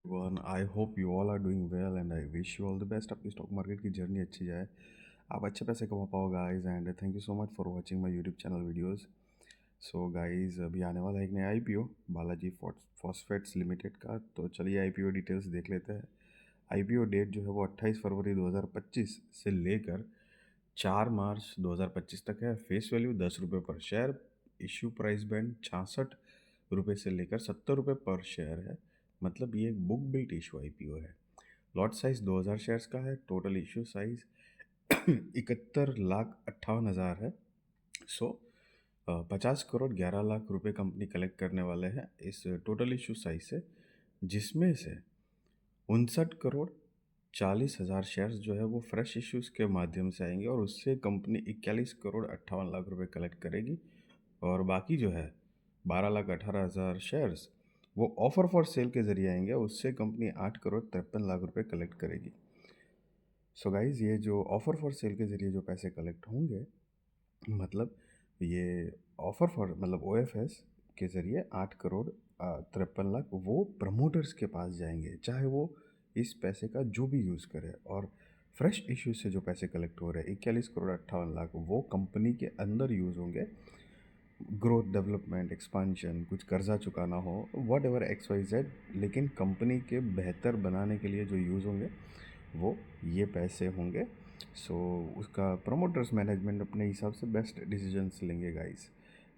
One I hope you all are doing well and I wish you all the best. आपकी stock market की journey अच्छी जाए, आप अच्छे पैसे कमा पाओ guys. And thank you so much for watching my YouTube channel videos. So guys, अभी आने वाला है एक नया आईपीओ बालाजी फॉस्फेट्स लिमिटेड का। तो चलिए आईपीओ डिटेल्स देख लेते हैं। आईपीओ डेट जो है वो 28 फरवरी 2025 से लेकर 4 मार्च 2025 तक है। फेस वैल्यू 10 रुपये पर शेयर। इश्यू प्राइस बैंड 66 रुपये से लेकर 70 रुपये पर शेयर है। मतलब ये एक बुक बिल्ट इशू आईपीओ है। लॉट साइज 2000 शेयर्स का है। टोटल इशू साइज 71,58,000 है। सो 50 करोड़ 11 लाख रुपए कंपनी कलेक्ट करने वाले हैं इस टोटल इशू साइज से, जिसमें से 59 करोड़ 40 हजार शेयर्स जो है वो फ्रेश इश्यूज के माध्यम से आएंगे और उससे कंपनी 41 करोड़ 58 लाख रुपए कलेक्ट करेगी। और बाकी जो है 12,18,000 शेयर्स वो ऑफर फॉर सेल के जरिए आएंगे, उससे कंपनी 8 करोड़ 53 लाख रुपए कलेक्ट करेगी। सो गाइज, ये जो ऑफर फॉर सेल के जरिए जो पैसे कलेक्ट होंगे, मतलब ये ऑफर फॉर मतलब ओ के ज़रिए 8 करोड़ 53 लाख वो प्रमोटर्स के पास जाएंगे, चाहे वो इस पैसे का जो भी यूज़ करे। और फ्रेश इश्यू से जो पैसे कलेक्ट हो रहे हैं 41 करोड़ 58 लाख वो कंपनी के अंदर यूज़ होंगे। ग्रोथ, डेवलपमेंट, एक्सपांशन, कुछ कर्जा चुकाना हो, whatever x y z, लेकिन कंपनी के बेहतर बनाने के लिए जो यूज़ होंगे वो ये पैसे होंगे। सो उसका प्रमोटर्स मैनेजमेंट अपने हिसाब से बेस्ट डिसीजंस लेंगे गाइस।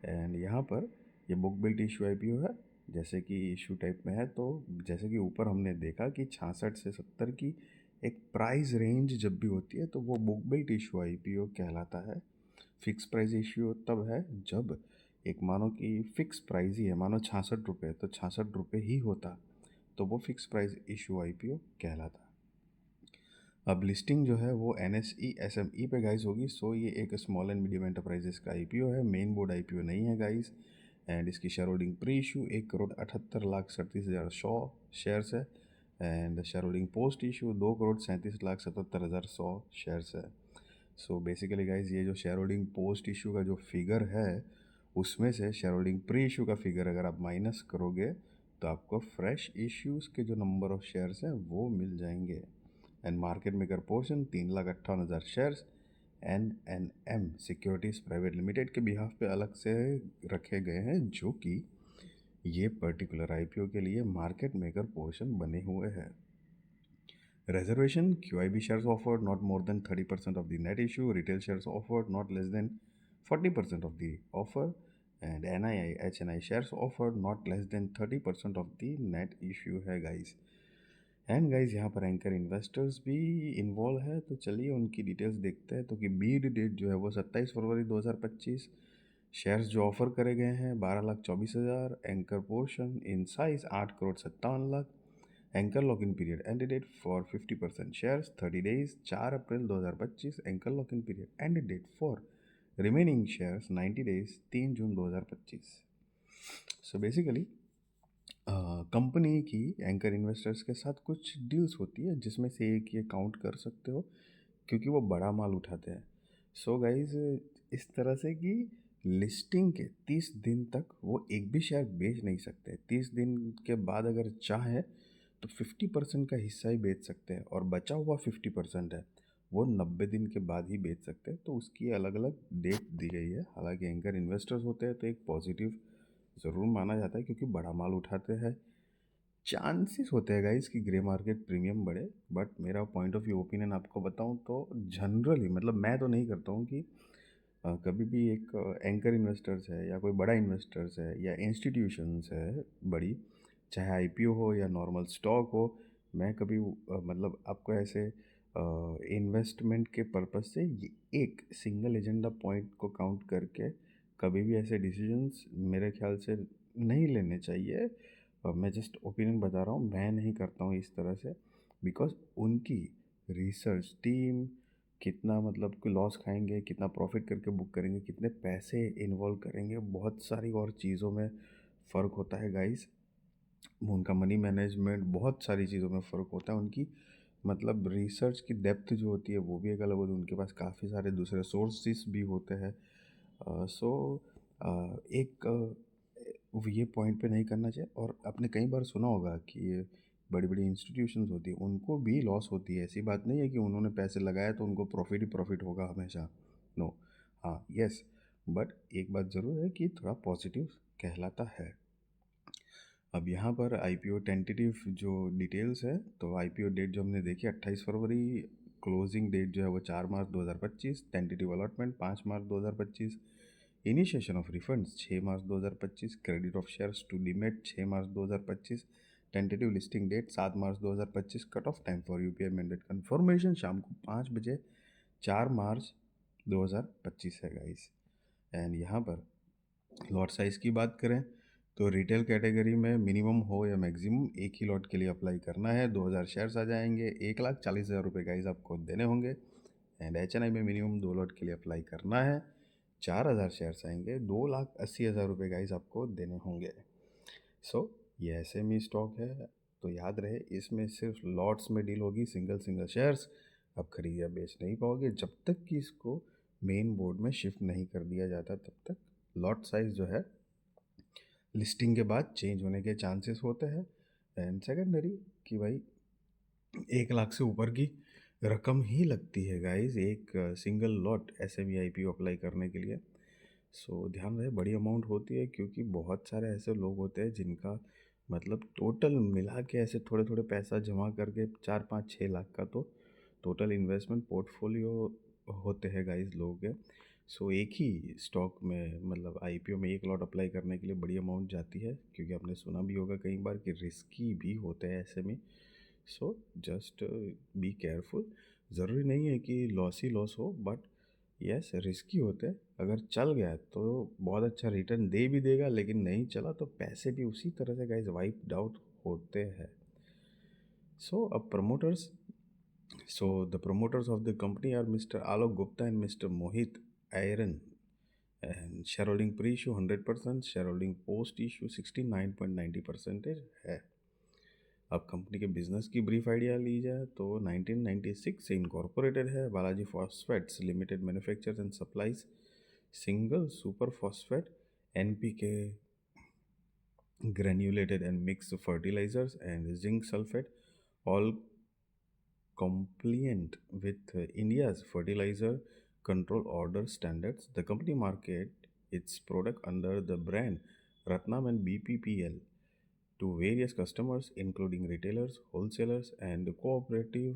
एंड यहाँ पर ये बुक बिल्ट इशू आईपीओ है, जैसे कि इशू टाइप में है। तो जैसे कि ऊपर हमने देखा कि 66 से 70 की एक प्राइस रेंज जब भी होती है तो वो बुक बिल्ट इशू आईपीओ कहलाता है। फिक्स प्राइस इश्यू तब है जब एक मानो कि फिक्स प्राइस ही है, मानो 66 रुपये, तो 66 रुपये ही होता, तो वो फिक्स प्राइस इशू आईपीओ कहलाता। अब लिस्टिंग जो है वो NSE SME पे गाइस होगी। सो ये एक स्मॉल एंड मीडियम एंटरप्राइजेस का आईपीओ है, मेन बोर्ड आईपीओ नहीं है गाइस। एंड इसकी share holding pre issue 1 crore 78 lakh 37 हज़ार 100 शेयर्स है। And share holding post issue 2 crore 37 lakh 77 हज़ार 100 शेयर्स है। सो बेसिकली गाइज, ये जो शेयर होल्डिंग पोस्ट इशू का जो फिगर है उसमें से शेयर होल्डिंग प्री इशू का फिगर अगर आप माइनस करोगे तो आपको फ्रेश इश्यूज़ के जो नंबर ऑफ शेयर्स हैं वो मिल जाएंगे। And market maker portion 3,58,000 shares NNM securities private limited के बिहाफ पे अलग से रखे गए हैं, जो कि ये पर्टिकुलर आईपीओ के लिए मार्केट मेकर पोर्शन बने हुए हैं। Reservation: QIB shares offered not more than 30% of the net issue. Retail shares offered not less than 40% of the offer. And NII HNI shares offered not less than 30% of the net issue है guys। And guys, यहाँ पर anchor investors भी involve है, तो चलिए उनकी details देखते हैं। तो कि बीड डेट जो है वो 27 फरवरी 2025। शेयर्स जो ऑफर करे गए हैं 12,24,000। Anchor portion in size 8 crore 57 lakh. Anchor lock in period end date for 50% shares 30 days 4 April 2025। Anchor lock in period end date for remaining shares 90 days 3 June 2025। So basically company की anchor investors के साथ कुछ deals होती है, जिसमें से एक ये काउंट कर सकते हो क्योंकि वो बड़ा माल उठाते हैं। सो गाइज, इस तरह से कि लिस्टिंग के 30 दिन तक वो एक भी शेयर बेच नहीं सकते। 30 दिन के बाद अगर चाहे तो 50% का हिस्सा ही बेच सकते हैं, और बचा हुआ 50% है वो 90 दिन के बाद ही बेच सकते हैं। तो उसकी अलग अलग डेट दी गई है। हालांकि एंकर इन्वेस्टर्स होते हैं तो एक पॉजिटिव ज़रूर माना जाता है, क्योंकि बड़ा माल उठाते हैं। चांसेस होते हैं गाइस कि ग्रे मार्केट प्रीमियम बढ़े, बट मेरा पॉइंट ऑफ व्यू ओपिनियन आपको बताऊं तो जनरली, मतलब मैं तो नहीं करता हूँ कि कभी भी एक एंकर इन्वेस्टर्स है या कोई बड़ा इन्वेस्टर्स है या इंस्टीट्यूशंस है बड़ी, चाहे आईपीओ हो या नॉर्मल स्टॉक हो, मैं कभी मतलब आपको ऐसे इन्वेस्टमेंट के पर्पज से ये एक सिंगल एजेंडा पॉइंट को काउंट करके कभी भी ऐसे डिसीजंस मेरे ख्याल से नहीं लेने चाहिए। मैं जस्ट ओपिनियन बता रहा हूँ, मैं नहीं करता हूँ इस तरह से। बिकॉज उनकी रिसर्च टीम कितना मतलब कि लॉस खाएंगे, कितना प्रॉफिट करके बुक करेंगे, कितने पैसे इन्वॉल्व करेंगे, बहुत सारी और चीज़ों में फ़र्क होता है गाइस। उनका मनी मैनेजमेंट, बहुत सारी चीज़ों में फ़र्क होता है। उनकी मतलब रिसर्च की डेप्थ जो होती है वो भी एक अलग होती है। उनके पास काफ़ी सारे दूसरे सोर्सेस भी होते हैं। सो एक ये पॉइंट पे नहीं करना चाहिए। और आपने कई बार सुना होगा कि बड़ी बड़ी इंस्टीट्यूशंस होती है उनको भी लॉस होती है। ऐसी बात नहीं है कि उन्होंने पैसे लगाया तो उनको प्रॉफिट ही प्रॉफिट होगा हमेशा, नो। हाँ, यस, बट एक बात ज़रूर है कि थोड़ा पॉजिटिव कहलाता है। अब यहाँ पर आईपीओ टेंटेटिव जो डिटेल्स है, तो आईपीओ डेट जो हमने देखी 28 फरवरी, क्लोजिंग डेट जो है वो 4 March 2025, tentative allotment 5 March 2025, initiation of refunds 6 March 2025, credit of shares to demat 6 March 2025, tentative listing date 7 March 2025, cut off time for UPI mandate confirmation शाम को 5 बजे 4 मार्च 2025 है गाइस। एंड यहाँ पर लॉट साइज़ की बात करें तो रिटेल कैटेगरी में मिनिमम हो या मैक्सिमम एक ही लॉट के लिए अप्लाई करना है। 2000 शेयर्स आ जाएंगे, 1,40,000 रुपये गाइस आपको देने होंगे। एंड एचएनआई में मिनिमम 2 लॉट के लिए अप्लाई करना है, 4,000 शेयर्स आएंगे, 2,80,000 रुपये गाइस आपको देने होंगे। सो ये एसएमई स्टॉक है, तो याद रहे इसमें सिर्फ लॉट्स में डील होगी, सिंगल सिंगल शेयर्स आप खरीद या बेच नहीं पाओगे जब तक कि इसको मेन बोर्ड में शिफ्ट नहीं कर दिया जाता। तब तक लॉट साइज़ जो है लिस्टिंग के बाद चेंज होने के चांसेस होते हैं। एंड सेकेंडरी कि भाई 1 लाख से ऊपर की रकम ही लगती है गाइस एक single lot SME IPO apply करने के लिए। सो ध्यान रहे बड़ी अमाउंट होती है, क्योंकि बहुत सारे ऐसे लोग होते हैं जिनका मतलब टोटल मिला के ऐसे थोड़े थोड़े पैसा जमा करके 4, 5, 6 लाख का तो टोटल इन्वेस्टमेंट पोर्टफोलियो होते हैं गाइस लोगों के। सो एक ही स्टॉक में मतलब आईपीओ में एक लॉट अप्लाई करने के लिए बड़ी अमाउंट जाती है, क्योंकि आपने सुना भी होगा कई बार कि रिस्की भी होते हैं ऐसे में। So just be careful. ज़रूरी नहीं है कि लॉस ही लॉस हो, बट यस रिस्की होते हैं। अगर चल गया तो बहुत अच्छा रिटर्न दे भी देगा, लेकिन नहीं चला तो पैसे भी उसी तरह से गाइस वाइप्ड आउट होते हैं। सो अब promoters, so the promoters of the company are Mr. Alok Gupta and Mr. Mohit Iron, and shareholding pre-issue 100%, shareholding post-issue 69.90% है। अब कंपनी के बिजनेस की ब्रीफ आइडिया ली जाए तो 1996 से इनकॉर्पोरेटेड है। Balaji phosphates limited manufactures and supplies single super phosphate, NPK, granulated and mixed fertilizers and zinc sulfate, all compliant with India's fertilizer control order standards. The company market its product under the brand Ratnam and BPPL to various customers, including retailers, wholesalers, and cooperative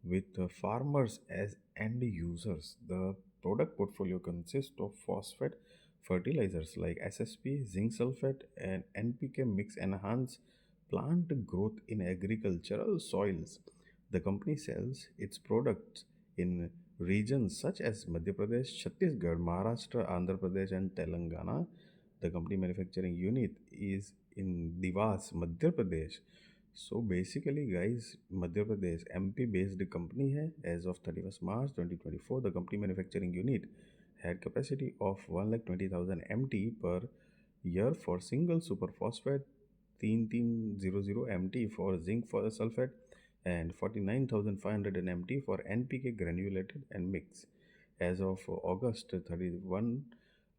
with farmers as end users. The product portfolio consists of phosphate fertilizers like SSP, zinc sulfate, and NPK mix enhance plant growth in agricultural soils. The company sells its products in regions such as Madhya Pradesh, Chhattisgarh, Maharashtra, Andhra Pradesh, and Telangana. The company manufacturing unit is in Dewas, Madhya Pradesh. So basically, guys, Madhya Pradesh MP based company है as of 31st March 2024. The company manufacturing unit had capacity of 1,20,000 MT per year for single super phosphate, 3300 MT for zinc for sulfate, and 49,500 MT for NPK granulated and mix. As of August 31,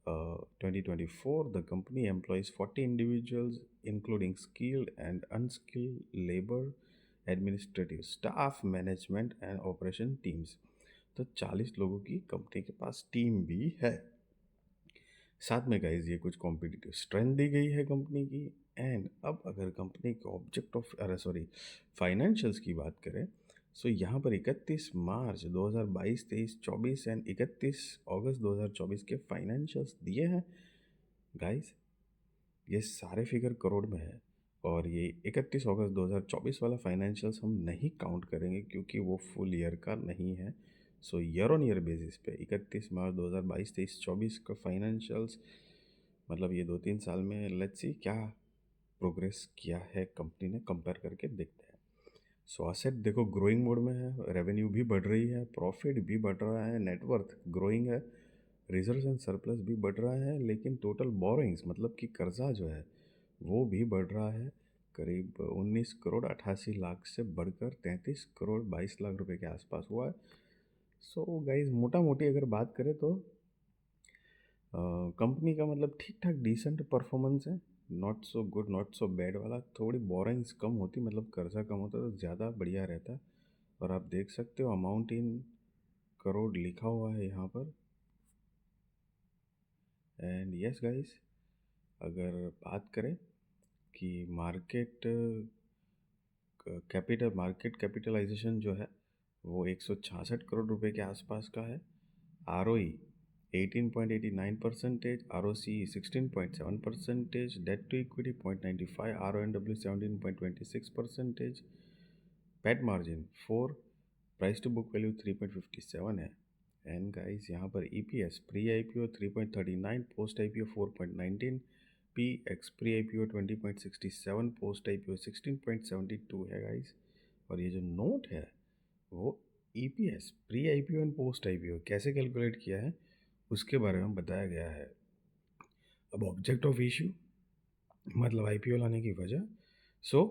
2024, the company employs 40 individuals, including skilled and unskilled labor, administrative staff, management and operation teams. तो 40 लोगों की company के पास team भी है। साथ में guys ये कुछ कॉम्पिटिटिव स्ट्रेंथ दी गई है कंपनी की। एंड अब अगर कंपनी के ऑब्जेक्ट ऑफ फाइनेंशियल्स की बात करें, सो यहाँ पर 31 मार्च 2022, 23, 24 एंड 31 अगस्त 2024 के फाइनेंशियल्स दिए हैं गाइस। ये सारे फिगर करोड़ में है, और ये 31 अगस्त 2024 वाला फाइनेंशियल्स हम नहीं काउंट करेंगे क्योंकि वो फुल ईयर का नहीं है। सो ईयर ऑन ईयर बेसिस पे 31 मार्च 2022, 23, 24 का फाइनेंशियल्स, मतलब ये 2-3 साल में लेट्स सी क्या प्रोग्रेस किया है कंपनी ने, कंपेयर करके देखते हैं। सो असेट देखो ग्रोइंग मोड में है, रेवेन्यू भी बढ़ रही है, प्रॉफिट भी बढ़ रहा है, नेटवर्थ ग्रोइंग है, रिजर्व्स एंड सरप्लस भी बढ़ रहा है, लेकिन टोटल बोरोइंग्स मतलब कि कर्जा जो है वो भी बढ़ रहा है। करीब 19 करोड़ 88 लाख से बढ़कर 33 करोड़ 22 लाख रुपए के आसपास हुआ है। सो गाइज मोटा मोटी अगर बात करें तो कंपनी का मतलब ठीक ठाक डिसेंट परफॉर्मेंस है। Not so good not so bad वाला, थोड़ी बोरिंग्स कम होती, मतलब कर्जा कम होता तो ज़्यादा बढ़िया रहता। और आप देख सकते हो अमाउंट इन करोड़ लिखा हुआ है यहाँ पर। एंड यस गाइस, अगर बात करें कि मार्केट कैपिटलाइजेशन जो है वो 166 करोड़ रुपए के आसपास का है। R O E 18.89%, R O C 16.7%, debt to equity 0.95, R O N W 17.26%, PAT margin 4, price to book value 3.57 है। एंड गाइस यहाँ पर E P S pre I P O 3.39, post I P O 4.19, P X pre I P O 20.67, post I P O 16.72 है guys. और ये जो note है वो E P S pre I P O and post I P O कैसे calculate किया है उसके बारे में बताया गया है। अब ऑब्जेक्ट ऑफ इशू मतलब आईपीओ लाने की वजह, so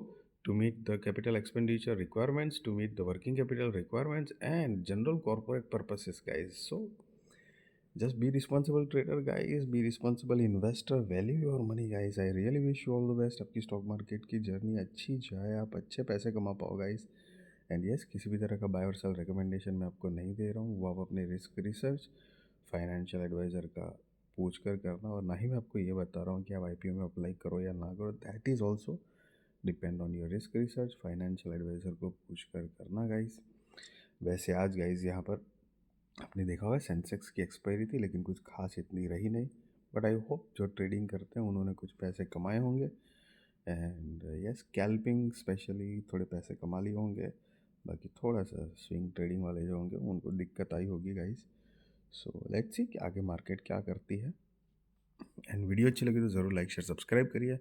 to meet the capital expenditure requirements, to meet the working capital requirements and general corporate purposes guys. सो just be responsible trader guys, be responsible investor, value your money guys. I really wish you all the best, आपकी stock market की journey अच्छी जाए, आप अच्छे पैसे कमा पाओ गाइस। एंड यस, किसी भी तरह का बाय और सेल रिकमेंडेशन मैं आपको नहीं दे रहा हूँ, वो आप अपने रिस्क रिसर्च फाइनेंशियल एडवाइज़र का पूछ कर करना। और ना ही मैं आपको ये बता रहा हूँ कि आप आईपीओ में अप्लाई करो या ना करो, that is also depend on your risk research, financial advisor को पूछ कर करना गाइस। वैसे आज गाइस यहाँ पर आपने देखा होगा सेंसेक्स की एक्सपायरी थी लेकिन कुछ खास इतनी रही नहीं, बट आई होप जो ट्रेडिंग करते हैं उन्होंने कुछ पैसे कमाए होंगे। एंड यस, स्कैल्पिंग स्पेशली थोड़े पैसे कमा लिए होंगे, बाकी थोड़ा सा स्विंग ट्रेडिंग वाले जो होंगे उनको दिक्कत आई होगी गाइस। सो लेट्स सी कि आगे मार्केट क्या करती है। एंड वीडियो अच्छी लगी तो ज़रूर लाइक शेयर सब्सक्राइब करिए,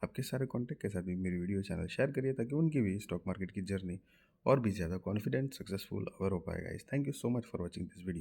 आपके सारे कॉन्टैक्ट के साथ भी मेरी वीडियो चैनल शेयर करिए ताकि उनकी भी स्टॉक मार्केट की जर्नी और भी ज़्यादा कॉन्फिडेंट सक्सेसफुल और हो पाएगा। Thank you so much for watching this video.